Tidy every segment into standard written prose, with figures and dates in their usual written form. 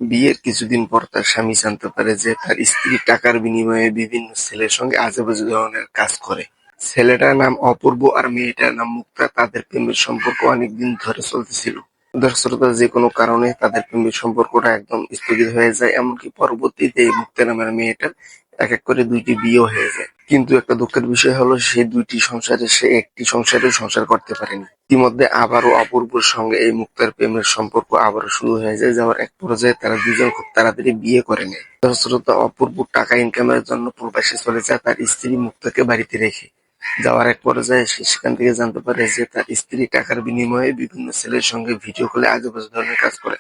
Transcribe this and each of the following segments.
বিয়ের কিছুদিন পর তার স্বামী জানতে পারে যে তার স্ত্রী টাকার বিনিময়ে বিভিন্ন ছেলের সঙ্গে আজেবাজে ধরনের কাজ করে। ছেলেটার নাম অপূর্ব আর মেয়েটার নাম মুক্তা। তাদের প্রেমের সম্পর্ক অনেকদিন ধরে চলতেছিল। দর্শক শ্রোতা, যে কোনো কারণে তাদের প্রেমের সম্পর্কটা একদম স্থগিত হয়ে যায়। এমনকি পরবর্তীতে এই মুক্তা নামের মেয়েটার এক এক করে দুইটি বিয়েও হয়ে যায়। কিন্তু একটা দুঃখের বিষয় হলো, সেই দুইটি সংসারে সে একটি সংসারেও সংসার করতে পারেনি। ইতিমধ্যে আবারও অপূর্বর সঙ্গে এই মুক্তার প্রেমের সম্পর্ক আবারও শুরু হয়ে যায়, যাওয়ার এক পর্যায়ে তারা দুজন খুব তাড়াতাড়ি বিয়ে করে নেয়। দর্শক শ্রোতা, অপূর্ব টাকা ইনকামের জন্য প্রবাসে চলে যায় তার স্ত্রী মুক্তাকে বাড়িতে রেখে। যাওয়ার এক পর্যায়ে সে সেখান থেকে জানতে পারে যে তার স্ত্রী টাকার বিনিময়ে বিভিন্ন ছেলের সঙ্গে ভিডিও কলে আজেবাজে ধরনের কাজ করে।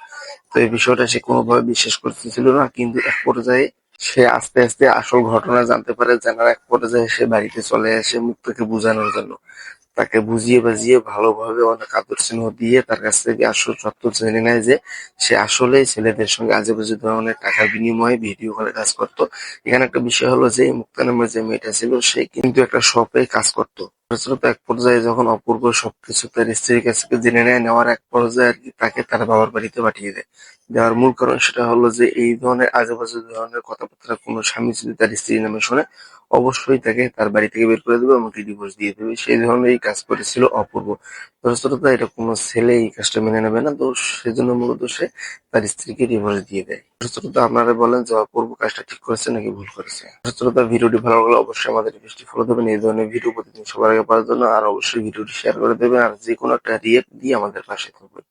তো এই বিষয়টা সে কোনোভাবে বিশ্বাস করতেছিল না, কিন্তু এক পর্যায়ে সে আস্তে আস্তে আসল ঘটনা জানতে পারে। জানার এক পর্যায়ে সে বাড়িতে চলে আসে মুক্তাকে বোঝানোর জন্য। তাকে বুঝিয়ে বাজিয়ে ভালোভাবে অনেক আদর স্নেহ দিয়ে তার কাছ থেকে আসল সত্য জেনে নেয় যে সে আসলেই ছেলেদের সঙ্গে আজেবাজে ধরনের টাকার বিনিময়ে ভিডিও কলে কাজ করত। এখানে একটা বিষয় হলো যে এই মুক্তা নামের যে মেয়েটা ছিল সে কিন্তু একটা শপে কাজ করত। তো এক পর্যায়ে যখন অপূর্ব সবকিছু তার স্ত্রীর কাছ থেকে জেনে নেয়, নেওয়ার এক পর্যায়ে আর কি তাকে তার বাবার বাড়িতে পাঠিয়ে দেয়। দেওয়ার মূল কারণ সেটা হলো যে এই ধরনের আজেবাজে ধরনের কথাবার্তা কোনো স্বামী যদি তার স্ত্রীর নামে শোনে, অবশ্যই তাকে তার বাড়ি থেকে বের করে দেবে, এমনকি ডিভোর্স দিয়ে দেবে। সেই ধরনেরই কাজ করেছিল অপূর্ব। দর্শকশ্রোতা, এটা কোনো ছেলে এই কাজটা মেনে নেবে না, তো সেজন্য মূলত সে তার স্ত্রীকে ডিভোর্স দিয়ে দেয়। দর্শকশ্রোতা, আপনারা বলেন যে অপূর্ব কাজটা ঠিক করেছে নাকি ভুল করেছে? দর্শকশ্রোতা, ভিডিওটি ভালো লাগলে অবশ্যই আমাদের পেজটি ফলো দেবেন এই ধরনের ভিডিও প্রতিদিন সবার আগে পাওয়ার জন্য। আর অবশ্যই ভিডিওটি শেয়ার করে দেবেন, আর যে কোনো একটা রিয়েক্ট দিয়ে আমাদের পাশে থাকবেন।